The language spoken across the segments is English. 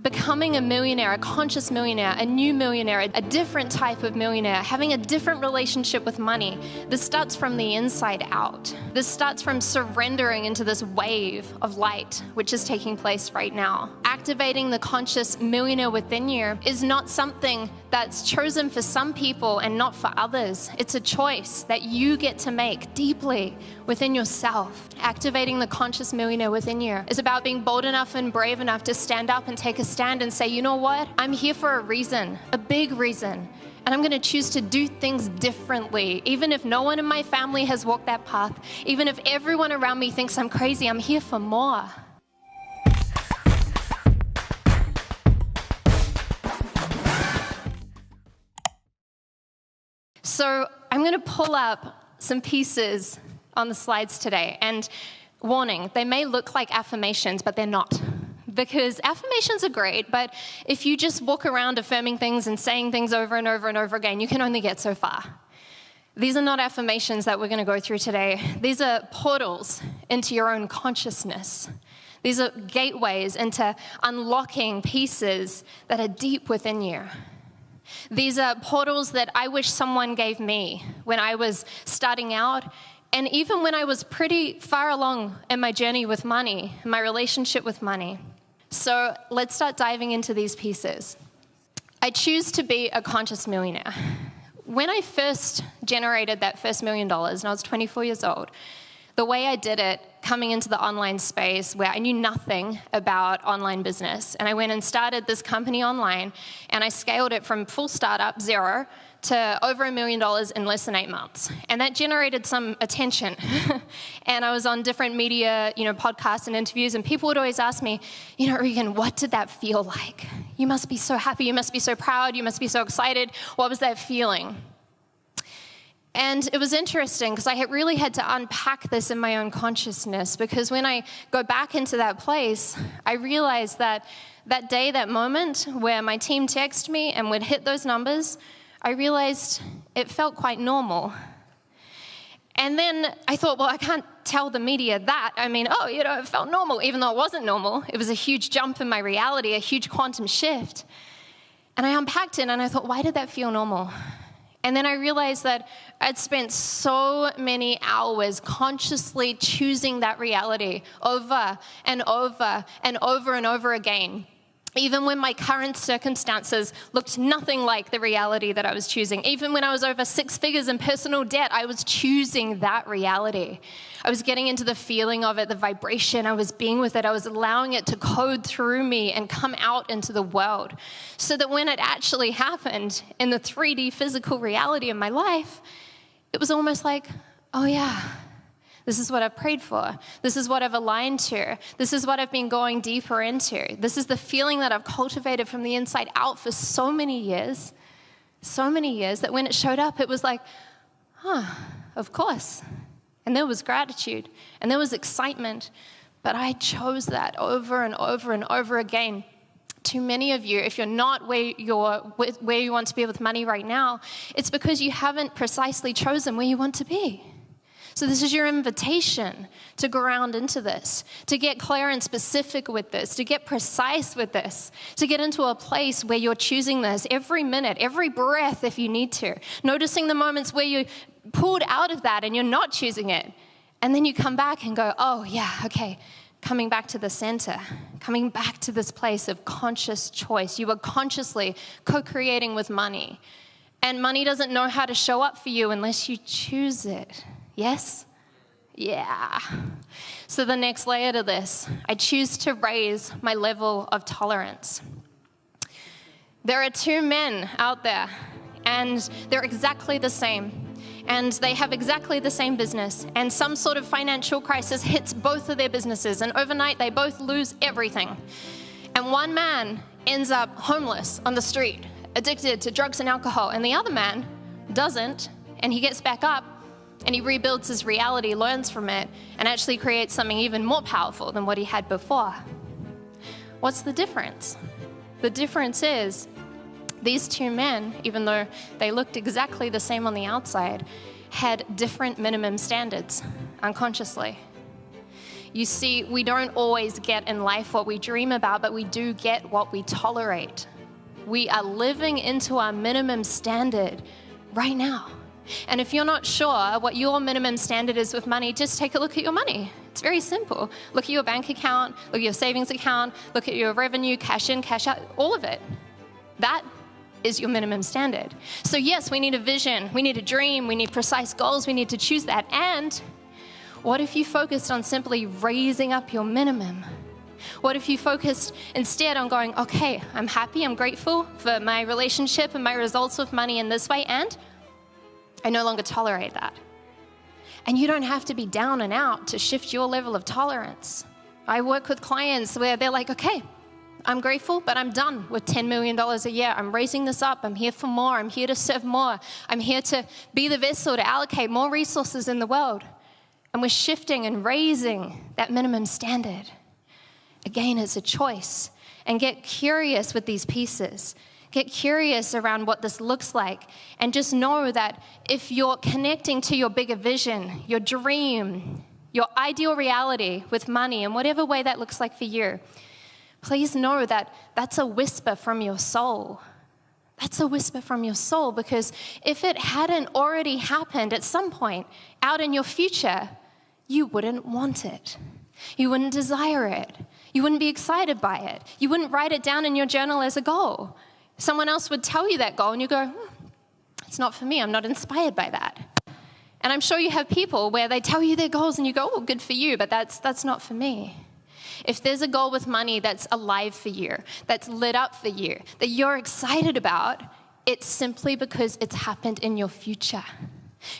becoming a millionaire, a conscious millionaire, a new millionaire, a different type of millionaire, having a different relationship with money, this starts from the inside out. This starts from surrendering into this wave of light, which is taking place right now. Activating the conscious millionaire within you is not something that's chosen for some people and not for others. It's a choice that you get to make deeply within yourself. Activating the conscious millionaire within you is about being bold enough and brave enough to stand up and take a stand and say, you know what? I'm here for a reason, a big reason. And I'm going to choose to do things differently. Even if no one in my family has walked that path, even if everyone around me thinks I'm crazy, I'm here for more. So I'm going to pull up some pieces on the slides today. And warning, they may look like affirmations, but they're not. Because affirmations are great, but if you just walk around affirming things and saying things over and over and over again, you can only get so far. These are not affirmations that we're going to go through today. These are portals into your own consciousness. These are gateways into unlocking pieces that are deep within you. These are portals that I wish someone gave me when I was starting out, and even when I was pretty far along in my journey with money, my relationship with money. So let's start diving into these pieces. I choose to be a conscious millionaire. When I first generated that first $1 million, and I was 24 years old, the way I did it, coming into the online space where I knew nothing about online business, and I went and started this company online, and I scaled it from full startup, zero, to over $1 million in less than 8 months. And that generated some attention. And I was on different media, podcasts and interviews, and people would always ask me, Regan, what did that feel like? You must be so happy, you must be so proud, you must be so excited. What was that feeling? And it was interesting because I really had to unpack this in my own consciousness, because when I go back into that place, I realized that that day, that moment where my team texted me and would hit those numbers, I realized it felt quite normal. And then I thought, well, I can't tell the media that. It felt normal, even though it wasn't normal. It was a huge jump in my reality, a huge quantum shift. And I unpacked it and I thought, why did that feel normal? And then I realized that I'd spent so many hours consciously choosing that reality over and over and over and over again, even when my current circumstances looked nothing like the reality that I was choosing. Even when I was over 6 figures in personal debt, I was choosing that reality. I was getting into the feeling of it, the vibration. I was being with it. I was allowing it to code through me and come out into the world, so that when it actually happened in the 3D physical reality of my life, it was almost like, oh yeah, this is what I've prayed for. This is what I've aligned to. This is what I've been going deeper into. This is the feeling that I've cultivated from the inside out for so many years, that when it showed up, it was like, of course. And there was gratitude, and there was excitement, but I chose that over and over and over again. Too many of you, if you're not where you want to be with money right now, it's because you haven't precisely chosen where you want to be. So this is your invitation to ground into this, to get clear and specific with this, to get precise with this, to get into a place where you're choosing this every minute, every breath if you need to, noticing the moments where you pulled out of that and you're not choosing it. And then you come back and go, oh yeah, okay, coming back to the center, coming back to this place of conscious choice. You are consciously co-creating with money. And money doesn't know how to show up for you unless you choose it. Yes? Yeah. So the next layer to this, I choose to raise my level of tolerance. There are 2 men out there, and they're exactly the same. And they have exactly the same business. And some sort of financial crisis hits both of their businesses, and overnight they both lose everything. And one man ends up homeless on the street, addicted to drugs and alcohol, and the other man doesn't, and he gets back up, and he rebuilds his reality, learns from it, and actually creates something even more powerful than what he had before. What's the difference? The difference is these 2 men, even though they looked exactly the same on the outside, had different minimum standards unconsciously. You see, we don't always get in life what we dream about, but we do get what we tolerate. We are living into our minimum standard right now. And if you're not sure what your minimum standard is with money, just take a look at your money. It's very simple. Look at your bank account, look at your savings account, look at your revenue, cash in, cash out, all of it. That is your minimum standard. So yes, we need a vision, we need a dream, we need precise goals, we need to choose that. And what if you focused on simply raising up your minimum? What if you focused instead on going, okay, I'm happy, I'm grateful for my relationship and my results with money in this way, and I no longer tolerate that. And you don't have to be down and out to shift your level of tolerance. I work with clients where they're like, okay, I'm grateful, but I'm done with $10 million a year. I'm raising this up. I'm here for more. I'm here to serve more. I'm here to be the vessel to allocate more resources in the world. And we're shifting and raising that minimum standard. Again, it's a choice. And get curious with these pieces. Get curious around what this looks like. And just know that if you're connecting to your bigger vision, your dream, your ideal reality with money, in whatever way that looks like for you, please know that that's a whisper from your soul. That's a whisper from your soul, because if it hadn't already happened at some point out in your future, you wouldn't want it. You wouldn't desire it. You wouldn't be excited by it. You wouldn't write it down in your journal as a goal. Someone else would tell you that goal and you go, it's not for me. I'm not inspired by that. And I'm sure you have people where they tell you their goals and you go, well, good for you, but that's not for me. If there's a goal with money that's alive for you, that's lit up for you, that you're excited about, it's simply because it's happened in your future.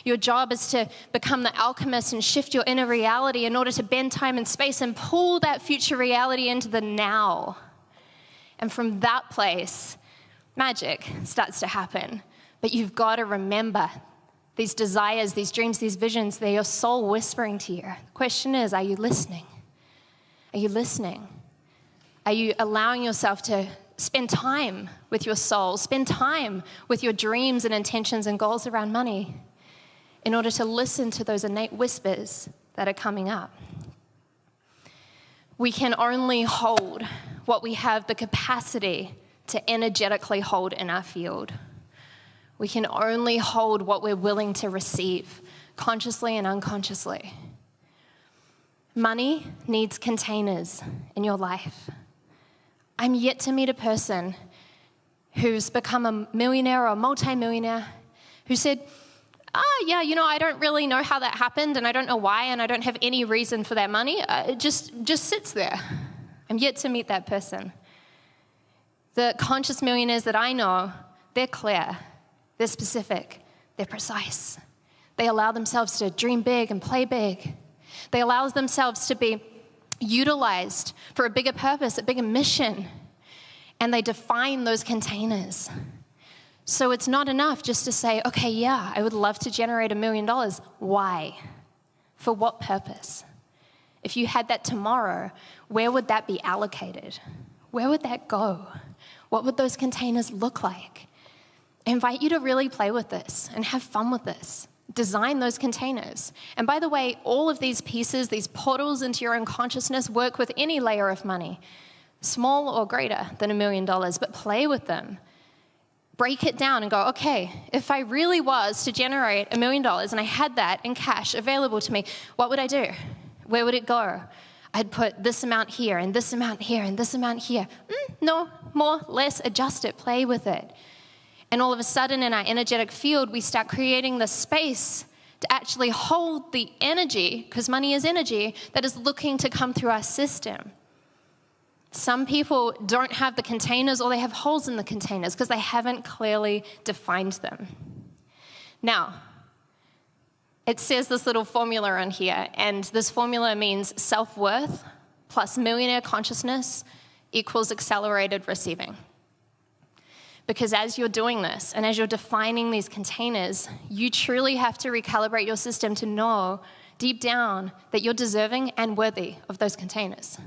Your job is to become the alchemist and shift your inner reality in order to bend time and space and pull that future reality into the now. And from that place, magic starts to happen. But you've got to remember these desires, these dreams, these visions, they're your soul whispering to you. The question is, are you listening? Are you listening? Are you allowing yourself to spend time with your soul, spend time with your dreams and intentions and goals around money in order to listen to those innate whispers that are coming up? We can only hold what we have the capacity to energetically hold in our field. We can only hold what we're willing to receive, consciously and unconsciously. Money needs containers in your life. I'm yet to meet a person who's become a millionaire or a multi-millionaire who said, yeah, I don't really know how that happened, and I don't know why, and I don't have any reason for that money. It just sits there. I'm yet to meet that person. The conscious millionaires that I know, they're clear, they're specific, they're precise. They allow themselves to dream big and play big. They allow themselves to be utilized for a bigger purpose, a bigger mission, and they define those containers. So it's not enough just to say, okay, yeah, I would love to generate $1 million. Why? For what purpose? If you had that tomorrow, where would that be allocated? Where would that go? What would those containers look like? I invite you to really play with this and have fun with this. Design those containers. And by the way, all of these pieces, these portals into your own consciousness work with any layer of money, small or greater than $1 million, but play with them. Break it down and go, okay, if I really was to generate $1 million and I had that in cash available to me, what would I do? Where would it go? I'd put this amount here and this amount here and this amount here. No, more, less, adjust it, play with it. And all of a sudden in our energetic field, we start creating the space to actually hold the energy, because money is energy, that is looking to come through our system. Some people don't have the containers, or they have holes in the containers because they haven't clearly defined them. Now, it says this little formula on here, and this formula means self-worth plus millionaire consciousness equals accelerated receiving. Because as you're doing this, and as you're defining these containers, you truly have to recalibrate your system to know deep down that you're deserving and worthy of those containers.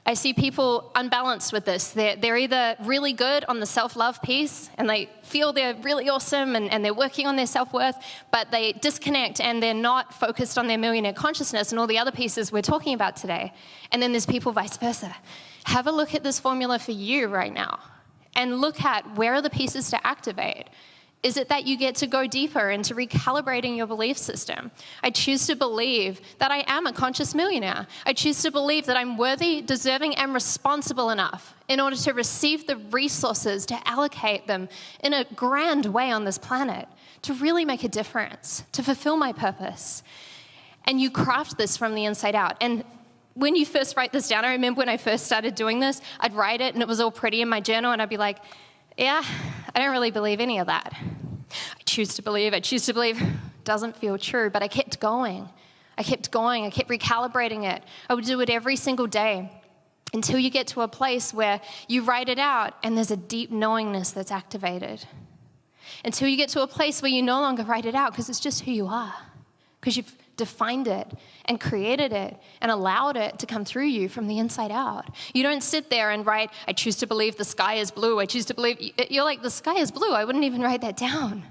I see people unbalanced with this. They're either really good on the self-love piece and they feel they're really awesome and they're working on their self-worth, but they disconnect and they're not focused on their millionaire consciousness and all the other pieces we're talking about today. And then there's people vice versa. Have a look at this formula for you right now and look at where are the pieces to activate. Is it that you get to go deeper into recalibrating your belief system? I choose to believe that I am a conscious millionaire. I choose to believe that I'm worthy, deserving, and responsible enough in order to receive the resources to allocate them in a grand way on this planet, to really make a difference, to fulfill my purpose. And you craft this from the inside out. And when you first write this down, I remember when I first started doing this, I'd write it and it was all pretty in my journal and I'd be like, yeah, I don't really believe any of that. I choose to believe. Doesn't feel true, but I kept going. I kept recalibrating it. I would do it every single day until you get to a place where you write it out and there's a deep knowingness that's activated. Until you get to a place where you no longer write it out because it's just who you are, because you've defined it and created it and allowed it to come through you from the inside out. You don't sit there and write, I choose to believe the sky is blue. I choose to believe, you're like, the sky is blue. I wouldn't even write that down.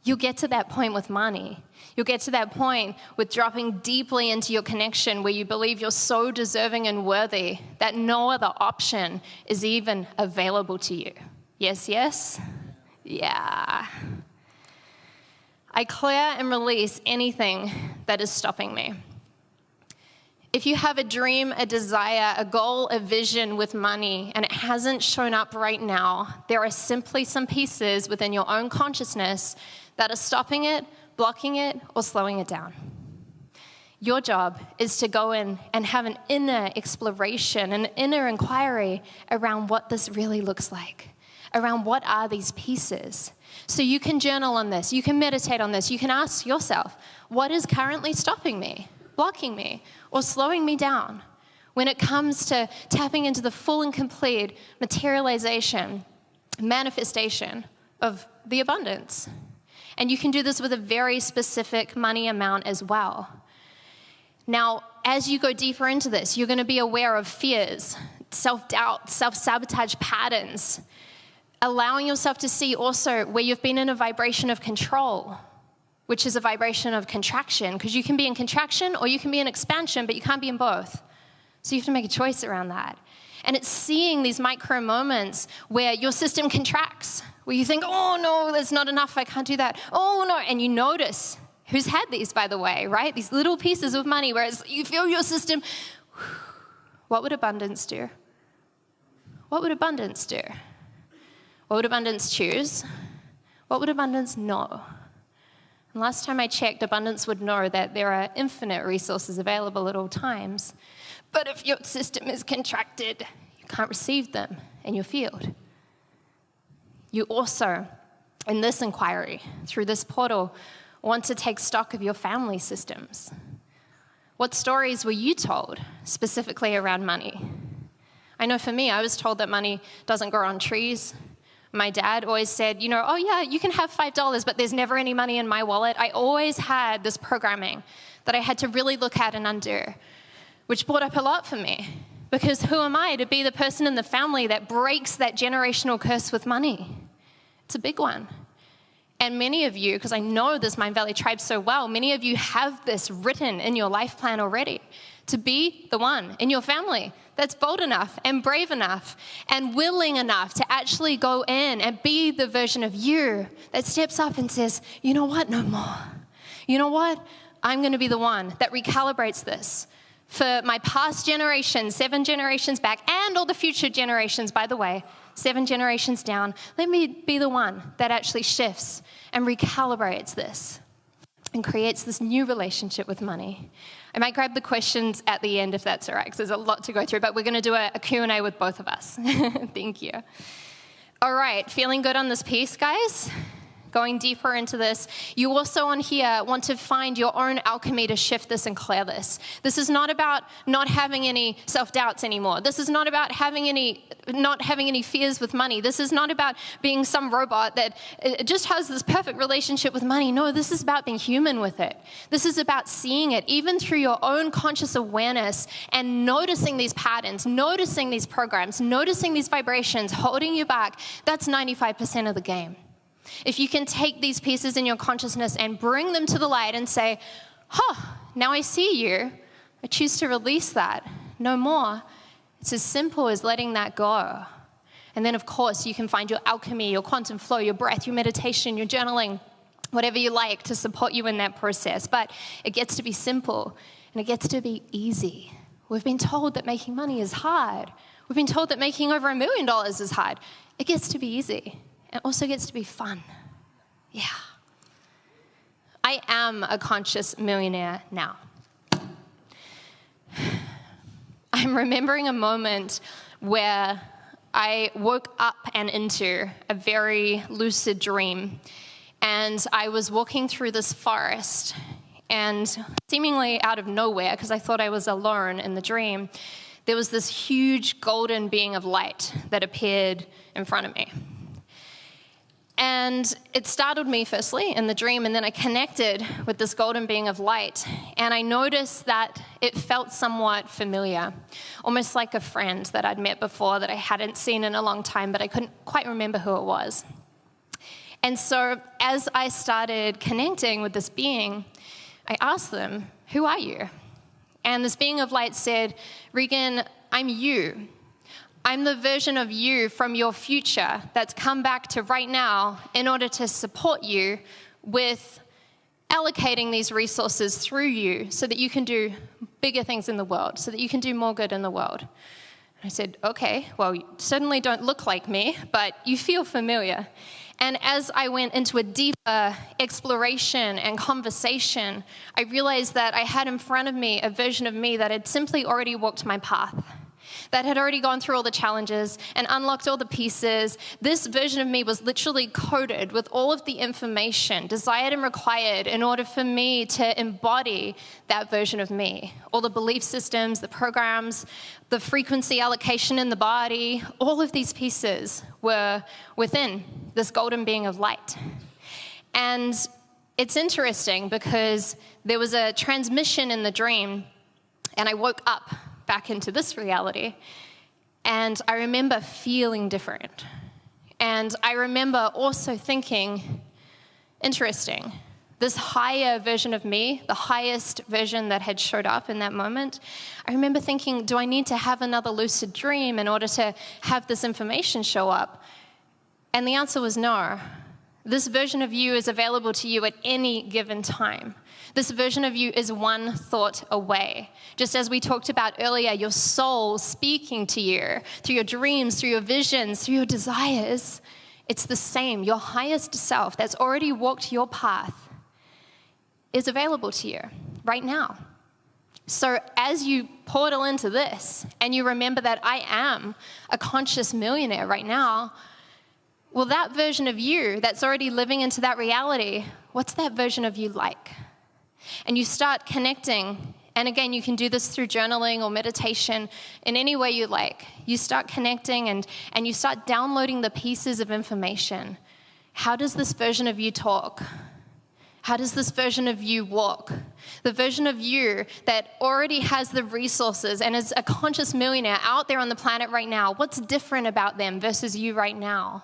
You'll get to that point with money. You'll get to that point with dropping deeply into your connection where you believe you're so deserving and worthy that no other option is even available to you. Yes, yes? Yeah. I clear and release anything that is stopping me. If you have a dream, a desire, a goal, a vision with money, and it hasn't shown up right now, there are simply some pieces within your own consciousness that are stopping it, blocking it, or slowing it down. Your job is to go in and have an inner exploration, an inner inquiry around what this really looks like, around what are these pieces. So you can journal on this, you can meditate on this, you can ask yourself, what is currently stopping me, blocking me, or slowing me down when it comes to tapping into the full and complete materialization, manifestation of the abundance? And you can do this with a very specific money amount as well. Now, as you go deeper into this, you're going to be aware of fears, self-doubt, self-sabotage patterns, allowing yourself to see also where you've been in a vibration of control, which is a vibration of contraction, because you can be in contraction or you can be in expansion, but you can't be in both. So you have to make a choice around that. And it's seeing these micro moments where your system contracts, where you think, oh no, there's not enough, I can't do that. Oh no, and you notice, who's had these, by the way, right? These little pieces of money where you feel your system. What would abundance do? What would abundance do? What would abundance choose? What would abundance know? And last time I checked, abundance would know that there are infinite resources available at all times. But if your system is contracted, you can't receive them in your field. You also, in this inquiry, through this portal, want to take stock of your family systems. What stories were you told specifically around money? I know for me, I was told that money doesn't grow on trees. My dad always said, oh yeah, you can have $5, but there's never any money in my wallet. I always had this programming that I had to really look at and undo, which brought up a lot for me. Because who am I to be the person in the family that breaks that generational curse with money? It's a big one. And many of you, because I know this Mindvalley tribe so well, many of you have this written in your life plan already, to be the one in your family that's bold enough and brave enough and willing enough to actually go in and be the version of you that steps up and says, you know what, no more. You know what, I'm going to be the one that recalibrates this for my past generations, 7 generations back, and all the future generations, by the way, 7 generations down. Let me be the one that actually shifts and recalibrates this and creates this new relationship with money. I might grab the questions at the end if that's all right, because there's a lot to go through, but we're going to do a Q&A with both of us. Thank you. All right, feeling good on this piece, guys? going deeper into this, you also on here want to find your own alchemy to shift this and clear this. This is not about not having any self-doubts anymore. This is not about not having any fears with money. This is not about being some robot that just has this perfect relationship with money. No, this is about being human with it. This is about seeing it even through your own conscious awareness and noticing these patterns, noticing these programs, noticing these vibrations holding you back. That's 95% of the game. If you can take these pieces in your consciousness and bring them to the light and say, now I see you. I choose to release that. No more. It's as simple as letting that go. And then, of course, you can find your alchemy, your quantum flow, your breath, your meditation, your journaling, whatever you like to support you in that process. But it gets to be simple and it gets to be easy. We've been told that making money is hard. We've been told that making over $1 million is hard. It gets to be easy. It also gets to be fun. Yeah. I am a conscious millionaire now. I'm remembering a moment where I woke up and into a very lucid dream. And I was walking through this forest, and seemingly out of nowhere, because I thought I was alone in the dream, there was this huge golden being of light that appeared in front of me. And it startled me firstly in the dream, and then I connected with this golden being of light, and I noticed that it felt somewhat familiar, almost like a friend that I'd met before that I hadn't seen in a long time, but I couldn't quite remember who it was. And so as I started connecting with this being, I asked them, "Who are you?" And this being of light said, "Regan, I'm you. I'm the version of you from your future that's come back to right now in order to support you with allocating these resources through you so that you can do bigger things in the world, so that you can do more good in the world." I said, "Okay, well, you certainly don't look like me, but you feel familiar." And as I went into a deeper exploration and conversation, I realized that I had in front of me a version of me that had simply already walked my path, that had already gone through all the challenges and unlocked all the pieces. This version of me was literally coded with all of the information desired and required in order for me to embody that version of me. All the belief systems, the programs, the frequency allocation in the body, all of these pieces were within this golden being of light. And it's interesting because there was a transmission in the dream, and I woke up back into this reality, and I remember feeling different. And I remember also thinking, interesting, this higher version of me, the highest version that had showed up in that moment, I remember thinking, do I need to have another lucid dream in order to have this information show up? And the answer was no. This version of you is available to you at any given time. This version of you is one thought away. Just as we talked about earlier, your soul speaking to you through your dreams, through your visions, through your desires, it's the same. Your highest self that's already walked your path is available to you right now. So as you portal into this and you remember that I am a conscious millionaire right now, well, that version of you that's already living into that reality, what's that version of you like? And you start connecting, and again, you can do this through journaling or meditation in any way you like. You start connecting and you start downloading the pieces of information. How does this version of you talk? How does this version of you walk? The version of you that already has the resources and is a conscious millionaire out there on the planet right now, what's different about them versus you right now?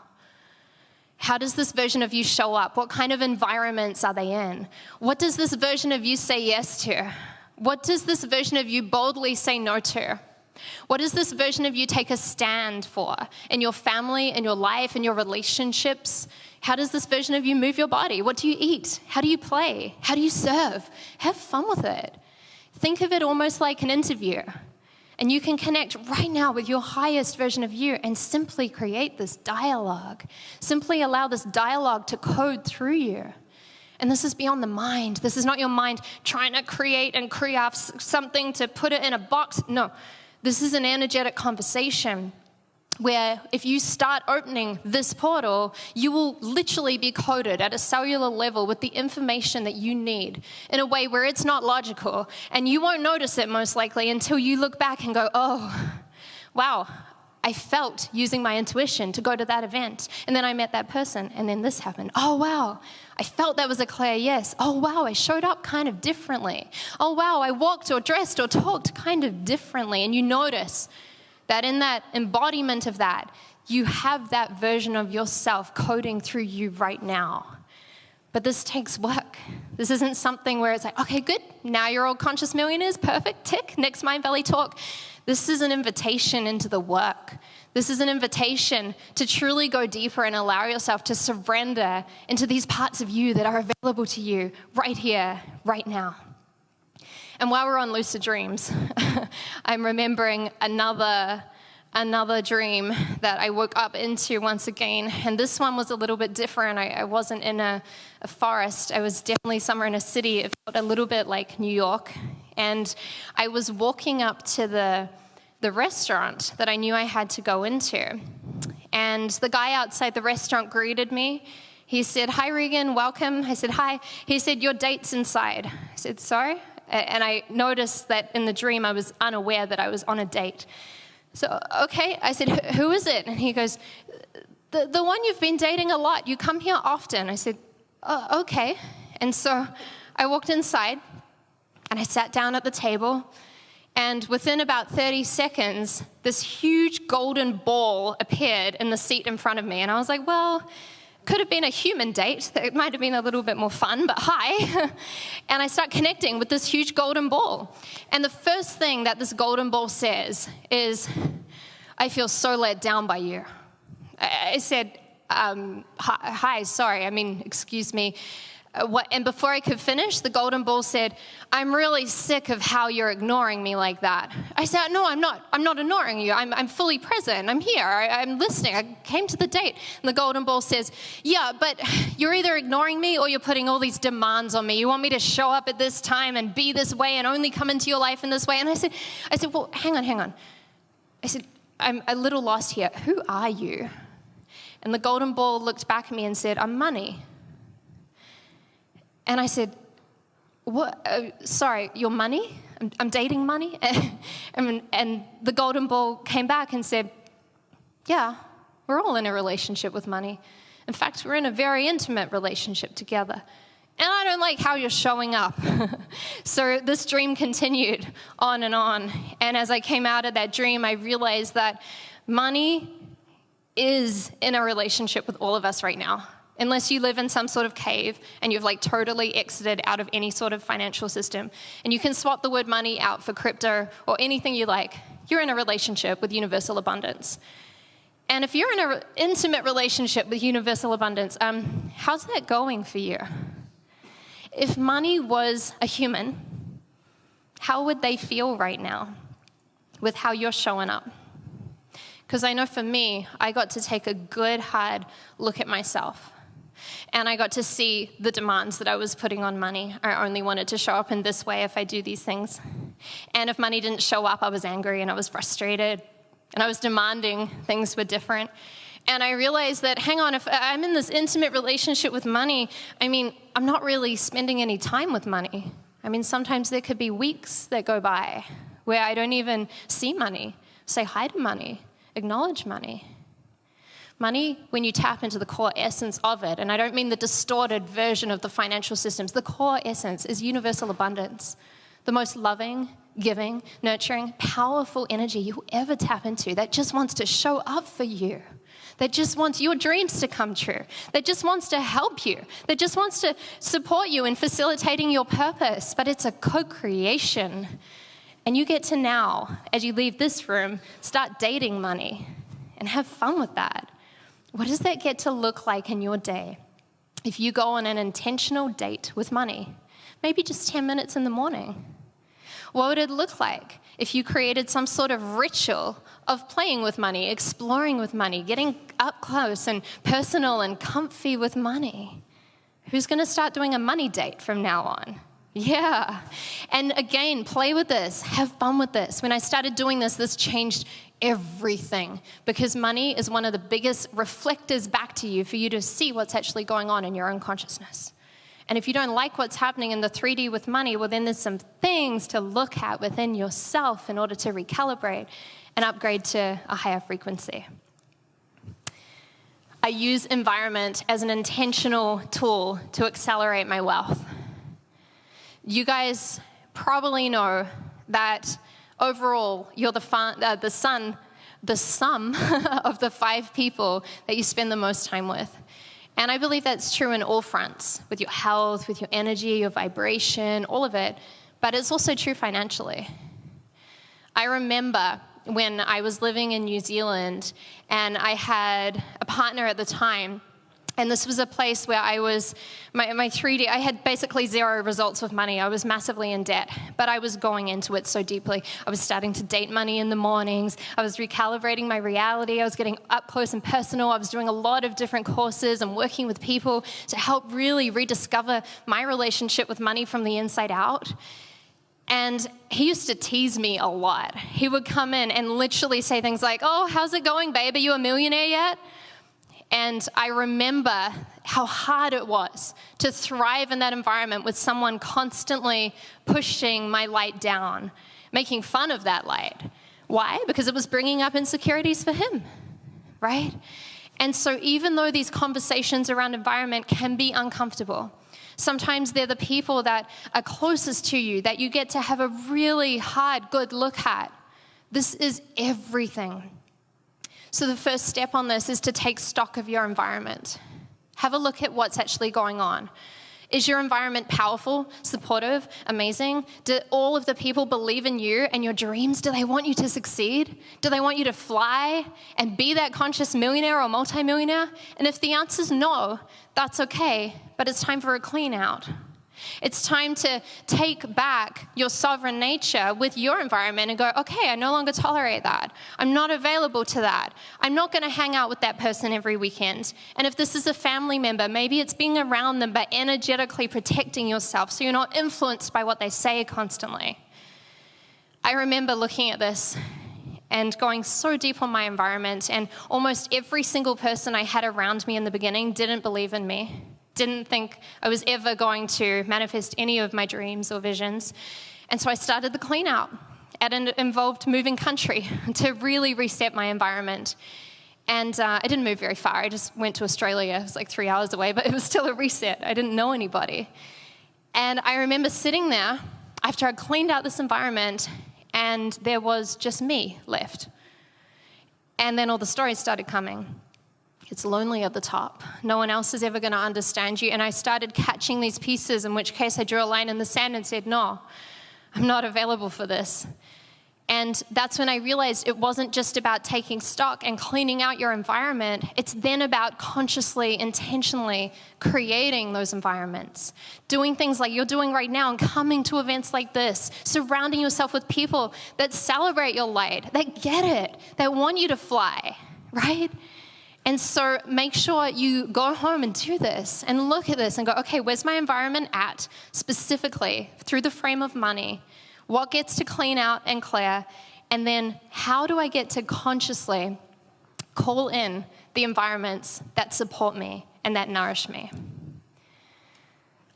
How does this version of you show up? What kind of environments are they in? What does this version of you say yes to? What does this version of you boldly say no to? What does this version of you take a stand for in your family, in your life, in your relationships? How does this version of you move your body? What do you eat? How do you play? How do you serve? Have fun with it. Think of it almost like an interview. And you can connect right now with your highest version of you and simply create this dialogue. Simply allow this dialogue to code through you. And this is beyond the mind. This is not your mind trying to create and craft something to put it in a box. No, this is an energetic conversation. where if you start opening this portal, you will literally be coded at a cellular level with the information that you need in a way where it's not logical, and you won't notice it most likely until you look back and go, oh, wow, I felt using my intuition to go to that event, and then I met that person, and then this happened. Oh, wow, I felt that was a clear yes. Oh, wow, I showed up kind of differently. Oh, wow, I walked or dressed or talked kind of differently, and you notice that in that embodiment of that, you have that version of yourself coding through you right now. But this takes work. This isn't something where it's like, okay, good, now you're all conscious millionaires, perfect, tick, next Mindvalley talk. This is an invitation into the work. This is an invitation to truly go deeper and allow yourself to surrender into these parts of you that are available to you right here, right now. And while we're on lucid dreams, I'm remembering another dream that I woke up into once again. And this one was a little bit different. I wasn't in a forest. I was definitely somewhere in a city. It felt a little bit like New York. And I was walking up to the restaurant that I knew I had to go into. And the guy outside the restaurant greeted me. He said, "Hi, Regan, welcome." I said, "Hi." He said, "Your date's inside." I said, "Sorry?" And I noticed that in the dream I was unaware that I was on a date. So, okay, I said, "Who is it?" And he goes, the one you've been dating a lot. You come here often." I said, "Oh, okay." And so I walked inside and I sat down at the table. And within about 30 seconds, this huge golden ball appeared in the seat in front of me. And I was like, well, could have been a human date. It might have been a little bit more fun, but hi. And I start connecting with this huge golden ball. And the first thing that this golden ball says is, "I feel so let down by you." I said, hi, sorry, excuse me. What? And before I could finish, the golden ball said, "I'm really sick of how you're ignoring me like that." I said, "No, I'm not. I'm not ignoring you. I'm fully present. I'm here. I'm listening. I came to the date." And the golden ball says, "Yeah, but you're either ignoring me or you're putting all these demands on me. You want me to show up at this time and be this way and only come into your life in this way." And I said, "Well, hang on. I said, I'm a little lost here. Who are you?" And the golden ball looked back at me and said, "I'm money." And I said, "What? Sorry, you're money? I'm dating money?" And the golden ball came back and said, "Yeah, we're all in a relationship with money. In fact, we're in a very intimate relationship together. And I don't like how you're showing up." So this dream continued on and on. And as I came out of that dream, I realized that money is in a relationship with all of us right now. Unless you live in some sort of cave and you've totally exited out of any sort of financial system, and you can swap the word money out for crypto or anything you like, you're in a relationship with universal abundance. And if you're in an intimate relationship with universal abundance, how's that going for you? If money was a human, how would they feel right now with how you're showing up? Because I know for me, I got to take a good, hard look at myself. And I got to see the demands that I was putting on money. I only wanted to show up in this way if I do these things. And if money didn't show up, I was angry and I was frustrated. And I was demanding things were different. And I realized that, hang on, if I'm in this intimate relationship with money, I'm not really spending any time with money. Sometimes there could be weeks that go by where I don't even see money, say hi to money, acknowledge money. Money, when you tap into the core essence of it, and I don't mean the distorted version of the financial systems, the core essence is universal abundance, the most loving, giving, nurturing, powerful energy you'll ever tap into that just wants to show up for you, that just wants your dreams to come true, that just wants to help you, that just wants to support you in facilitating your purpose. But it's a co-creation. And you get to now, as you leave this room, start dating money and have fun with that. What does that get to look like in your day if you go on an intentional date with money? Maybe just 10 minutes in the morning. What would it look like if you created some sort of ritual of playing with money, exploring with money, getting up close and personal and comfy with money? Who's going to start doing a money date from now on? Yeah. And again, play with this. Have fun with this. When I started doing this, this changed everything, because money is one of the biggest reflectors back to you for you to see what's actually going on in your own consciousness. And if you don't like what's happening in the 3D with money, well, then there's some things to look at within yourself in order to recalibrate and upgrade to a higher frequency. I use environment as an intentional tool to accelerate my wealth. You guys probably know that overall, you're the sum of the 5 people that you spend the most time with. And I believe that's true in all fronts, with your health, with your energy, your vibration, all of it. But it's also true financially. I remember when I was living in New Zealand and I had a partner at the time, and this was a place where I was, my 3D, I had basically 0 results with money. I was massively in debt, but I was going into it so deeply. I was starting to date money in the mornings. I was recalibrating my reality. I was getting up close and personal. I was doing a lot of different courses and working with people to help really rediscover my relationship with money from the inside out. And he used to tease me a lot. He would come in and literally say things like, "Oh, how's it going, babe? Are you a millionaire yet?" And I remember how hard it was to thrive in that environment with someone constantly pushing my light down, making fun of that light. Why? Because it was bringing up insecurities for him, right? And so even though these conversations around environment can be uncomfortable, sometimes they're the people that are closest to you that you get to have a really hard, good look at. This is everything. So the first step on this is to take stock of your environment. Have a look at what's actually going on. Is your environment powerful, supportive, amazing? Do all of the people believe in you and your dreams? Do they want you to succeed? Do they want you to fly and be that conscious millionaire or multimillionaire? And if the answer is no, that's okay, but it's time for a clean out. It's time to take back your sovereign nature with your environment and go, okay, I no longer tolerate that. I'm not available to that. I'm not going to hang out with that person every weekend. And if this is a family member, maybe it's being around them but energetically protecting yourself so you're not influenced by what they say constantly. I remember looking at this and going so deep on my environment, and almost every single person I had around me in the beginning didn't believe in me. Didn't think I was ever going to manifest any of my dreams or visions. And so I started the clean out. And it involved moving country to really reset my environment. And I didn't move very far. I just went to Australia. It was like 3 hours away, but it was still a reset. I didn't know anybody. And I remember sitting there after I cleaned out this environment, and there was just me left. And then all the stories started coming. It's lonely at the top. No one else is ever going to understand you. And I started catching these pieces, in which case I drew a line in the sand and said, no, I'm not available for this. And that's when I realized it wasn't just about taking stock and cleaning out your environment. It's then about consciously, intentionally creating those environments. Doing things like you're doing right now and coming to events like this. Surrounding yourself with people that celebrate your light, that get it, that want you to fly, right? And so make sure you go home and do this and look at this and go, okay, where's my environment at specifically through the frame of money? What gets to clean out and clear? And then how do I get to consciously call in the environments that support me and that nourish me?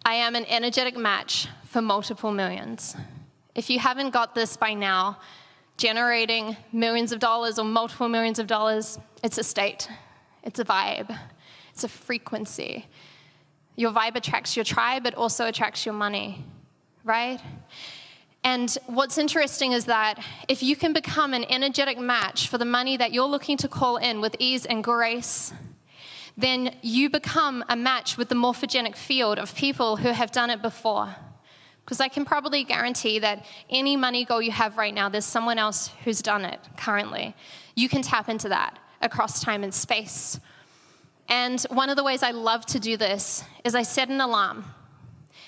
I am an energetic match for multiple millions. If you haven't got this by now, generating millions of dollars or multiple millions of dollars, it's a state. It's a vibe. It's a frequency. Your vibe attracts your tribe. It also attracts your money, right? And what's interesting is that if you can become an energetic match for the money that you're looking to call in with ease and grace, then you become a match with the morphogenic field of people who have done it before. Because I can probably guarantee that any money goal you have right now, there's someone else who's done it currently. You can tap into that across time and space. And one of the ways I love to do this is I set an alarm,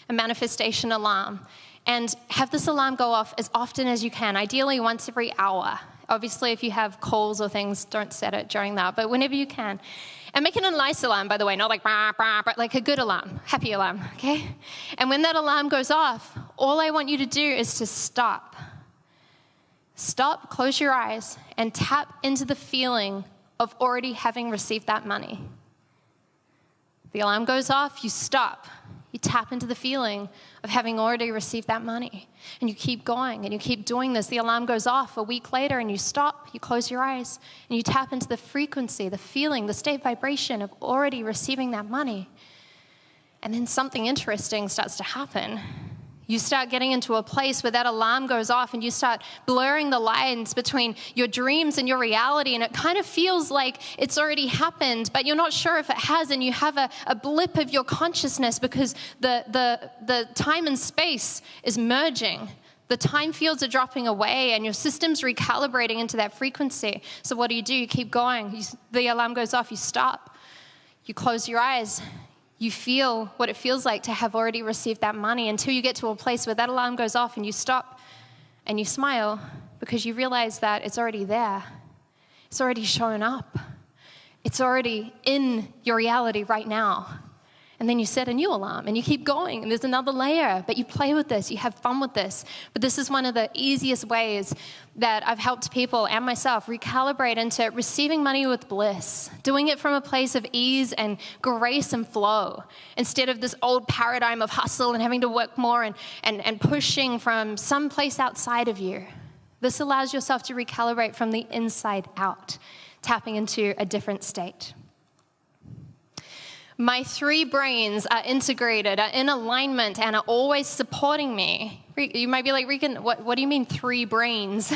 a manifestation alarm, and have this alarm go off as often as you can, ideally once every hour. Obviously, if you have calls or things, don't set it during that, but whenever you can. And make it a nice alarm, by the way, not like, bah, bah, but like a good alarm, happy alarm, okay? And when that alarm goes off, all I want you to do is to stop Stop, close your eyes, and tap into the feeling of already having received that money. The alarm goes off, you stop. You tap into the feeling of having already received that money. And you keep going, and you keep doing this. The alarm goes off a week later, and you stop, you close your eyes, and you tap into the frequency, the feeling, the state vibration of already receiving that money. And then something interesting starts to happen. You start getting into a place where that alarm goes off and you start blurring the lines between your dreams and your reality, and it kind of feels like it's already happened, but you're not sure if it has, and you have a blip of your consciousness because the time and space is merging. The time fields are dropping away and your system's recalibrating into that frequency. So what do? You keep going. The alarm goes off, you stop, you close your eyes. You feel what it feels like to have already received that money until you get to a place where that alarm goes off and you stop and you smile because you realize that it's already there. It's already shown up. It's already in your reality right now. And then you set a new alarm and you keep going and there's another layer, but you play with this, you have fun with this. But this is one of the easiest ways that I've helped people and myself recalibrate into receiving money with bliss, doing it from a place of ease and grace and flow, instead of this old paradigm of hustle and having to work more and pushing from some place outside of you. This allows yourself to recalibrate from the inside out, tapping into a different state. My three brains are integrated, are in alignment, and are always supporting me. You might be like, Regan, what do you mean three brains?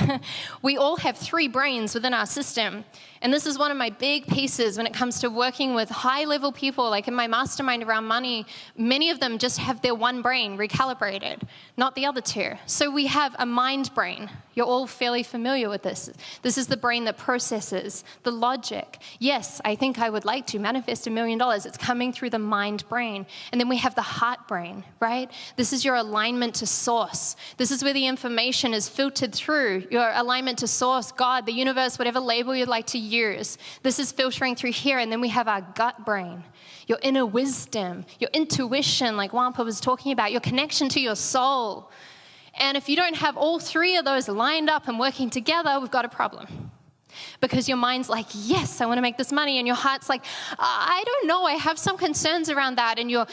We all have three brains within our system. And this is one of my big pieces when it comes to working with high-level people, like in my mastermind around money. Many of them just have their one brain recalibrated, not the other two. So we have a mind brain. You're all fairly familiar with this. This is the brain that processes the logic. Yes, I think I would like to manifest $1 million. It's coming through the mind brain. And then we have the heart brain, right? This is your alignment to source. This is where the information is filtered through, your alignment to source, God, the universe, whatever label you'd like to use. This is filtering through here. And then we have our gut brain, your inner wisdom, your intuition, like Wampa was talking about, your connection to your soul. And if you don't have all three of those lined up and working together, we've got a problem. Because your mind's like, yes, I want to make this money. And your heart's like, I don't know, I have some concerns around that. And your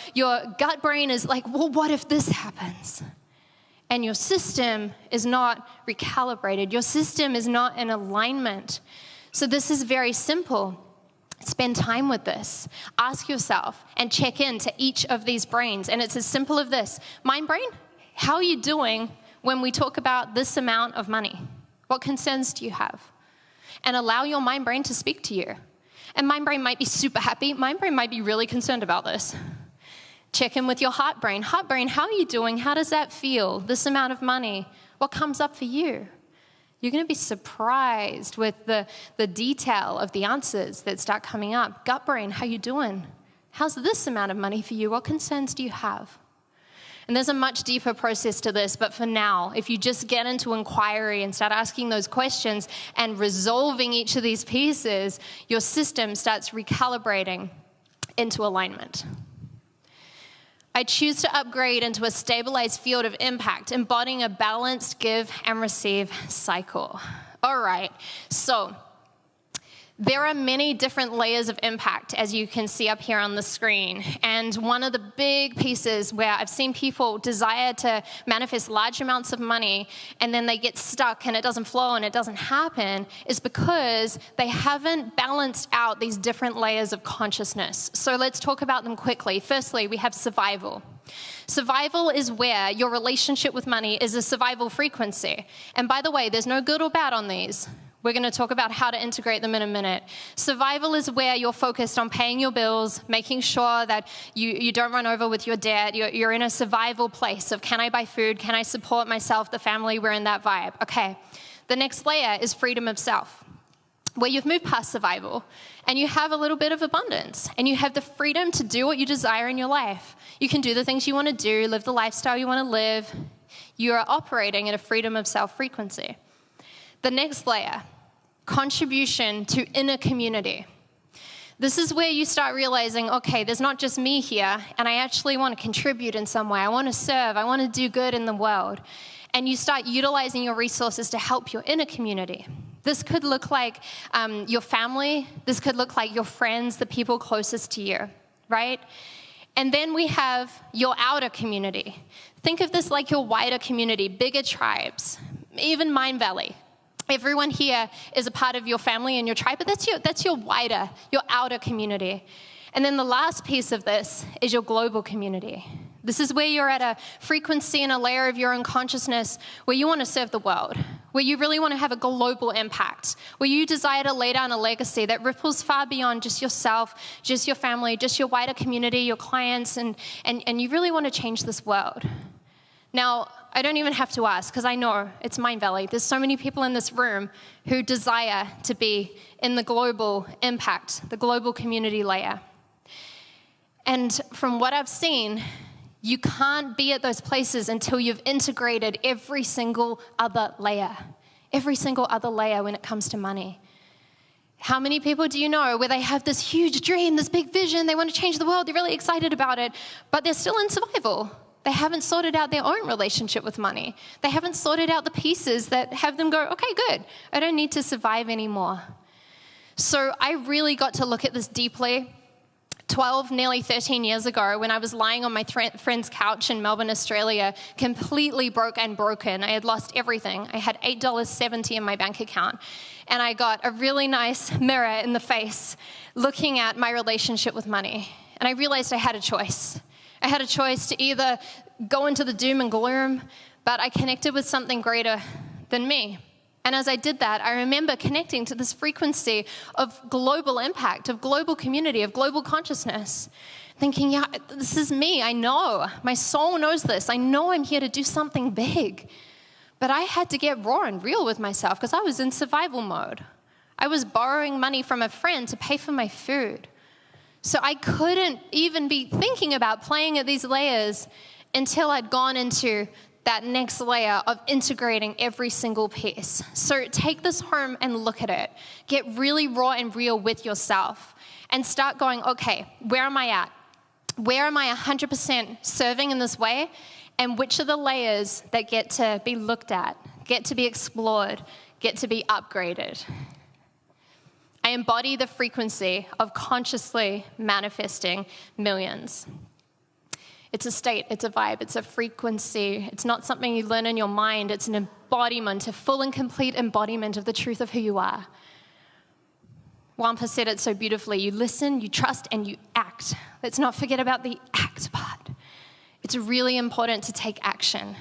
gut brain is like, well, what if this happens? And your system is not recalibrated. Your system is not in alignment. So this is very simple. Spend time with this. Ask yourself and check into each of these brains. And it's as simple as this. Mind brain, how are you doing when we talk about this amount of money? What concerns do you have? And allow your mind brain to speak to you. And mind brain might be super happy. Mind brain might be really concerned about this. Check in with your heart brain. Heart brain, how are you doing? How does that feel? This amount of money. What comes up for you? You're going to be surprised with the detail of the answers that start coming up. Gut brain, how you doing? How's this amount of money for you? What concerns do you have? And there's a much deeper process to this, but for now, if you just get into inquiry and start asking those questions and resolving each of these pieces, your system starts recalibrating into alignment. I choose to upgrade into a stabilized field of impact, embodying a balanced give and receive cycle. All right, so there are many different layers of impact, as you can see up here on the screen. And one of the big pieces where I've seen people desire to manifest large amounts of money and then they get stuck and it doesn't flow and it doesn't happen is because they haven't balanced out these different layers of consciousness. So let's talk about them quickly. Firstly, we have survival. Survival is where your relationship with money is a survival frequency. And by the way, there's no good or bad on these. We're going to talk about how to integrate them in a minute. Survival is where you're focused on paying your bills, making sure that you don't run over with your debt. You're in a survival place of, can I buy food? Can I support myself, the family? We're in that vibe. Okay. The next layer is freedom of self, where you've moved past survival and you have a little bit of abundance and you have the freedom to do what you desire in your life. You can do the things you want to do, live the lifestyle you want to live. You are operating at a freedom of self frequency. The next layer, contribution to inner community. This is where you start realizing, okay, there's not just me here, and I actually want to contribute in some way. I want to serve. I want to do good in the world. and you start utilizing your resources to help your inner community. This could look like your family. This could look like your friends, the people closest to you, right? And then we have your outer community. Think of this like your wider community, bigger tribes, even Mindvalley. Everyone here is a part of your family and your tribe, but that's your wider, your outer community. And then the last piece of this is your global community. This is where you're at a frequency and a layer of your own consciousness where you want to serve the world, where you really want to have a global impact, where you desire to lay down a legacy that ripples far beyond just yourself, just your family, just your wider community, your clients, and you really want to change this world. Now, I don't even have to ask, because I know it's Mindvalley. There's so many people in this room who desire to be in the global impact, the global community layer. And from what I've seen, you can't be at those places until you've integrated every single other layer when it comes to money. How many people do you know where they have this huge dream, this big vision, they want to change the world, they're really excited about it, but they're still in survival? They haven't sorted out their own relationship with money. They haven't sorted out the pieces that have them go, okay, good, I don't need to survive anymore. So I really got to look at this deeply 12, nearly 13 years ago, when I was lying on my friend's couch in Melbourne, Australia, completely broke and broken. I had lost everything. I had $8.70 in my bank account. And I got a really nice mirror in the face looking at my relationship with money. And I realized I had a choice. I had a choice to either go into the doom and gloom, but I connected with something greater than me. And as I did that, I remember connecting to this frequency of global impact, of global community, of global consciousness, thinking, yeah, this is me. I know. My soul knows this. I know I'm here to do something big. But I had to get raw and real with myself because I was in survival mode. I was borrowing money from a friend to pay for my food. So I couldn't even be thinking about playing at these layers until I'd gone into that next layer of integrating every single piece. So take this home and look at it. Get really raw and real with yourself and start going, okay, where am I at? Where am I 100% serving in this way? And which are the layers that get to be looked at, get to be explored, get to be upgraded? I embody the frequency of consciously manifesting millions. It's a state, it's a vibe, it's a frequency. It's not something you learn in your mind. It's an embodiment, a full and complete embodiment of the truth of who you are. Wampa said it so beautifully. You listen, you trust, and you act. Let's not forget about the act part. It's really important to take action.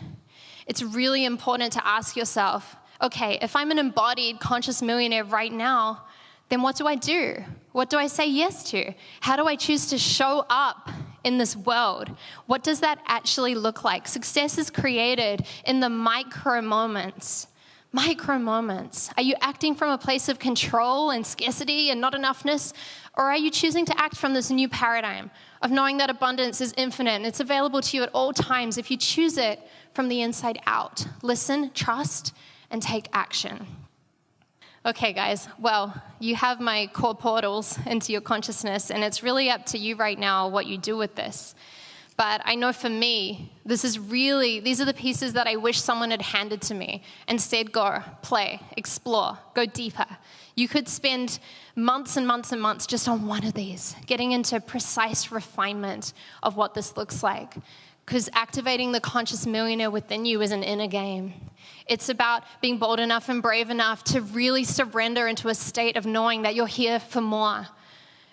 It's really important to ask yourself, okay, if I'm an embodied conscious millionaire right now, then what do I do? What do I say yes to? How do I choose to show up in this world? What does that actually look like? Success is created in the micro moments. Micro moments. Are you acting from a place of control and scarcity and not enoughness? Or are you choosing to act from this new paradigm of knowing that abundance is infinite and it's available to you at all times if you choose it from the inside out? Listen, trust, and take action. Okay, guys, well, you have my core portals into your consciousness, and it's really up to you right now what you do with this. But I know for me, these are the pieces that I wish someone had handed to me and said, go, play, explore, go deeper. You could spend months and months and months just on one of these, getting into precise refinement of what this looks like. Because activating the conscious millionaire within you is an inner game. It's about being bold enough and brave enough to really surrender into a state of knowing that you're here for more.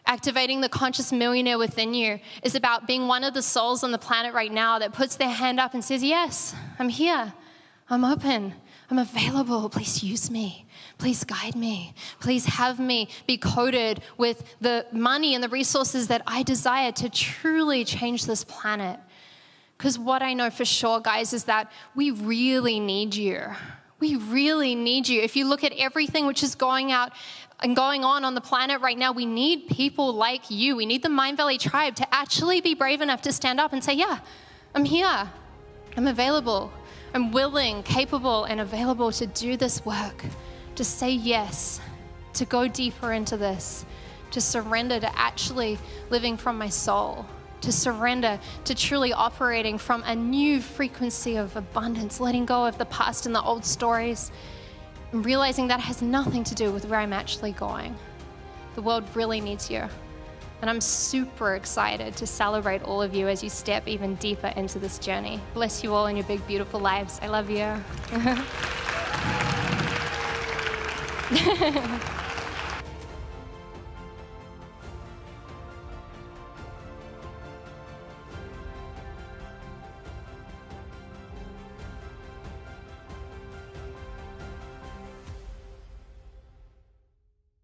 Activating the conscious millionaire within you is about being one of the souls on the planet right now that puts their hand up and says, yes, I'm here. I'm open. I'm available. Please use me. Please guide me. Please have me be coded with the money and the resources that I desire to truly change this planet. Because what I know for sure, guys, is that we really need you. We really need you. If you look at everything which is going out and going on the planet right now, we need people like you. We need the Mindvalley tribe to actually be brave enough to stand up and say, yeah, I'm here. I'm available. I'm willing, capable, and available to do this work, to say yes, to go deeper into this, to surrender to actually living from my soul. to surrender, to truly operating from a new frequency of abundance, letting go of the past and the old stories, and realizing that has nothing to do with where I'm actually going. The world really needs you. And I'm super excited to celebrate all of you as you step even deeper into this journey. Bless you all in your big, beautiful lives. I love you.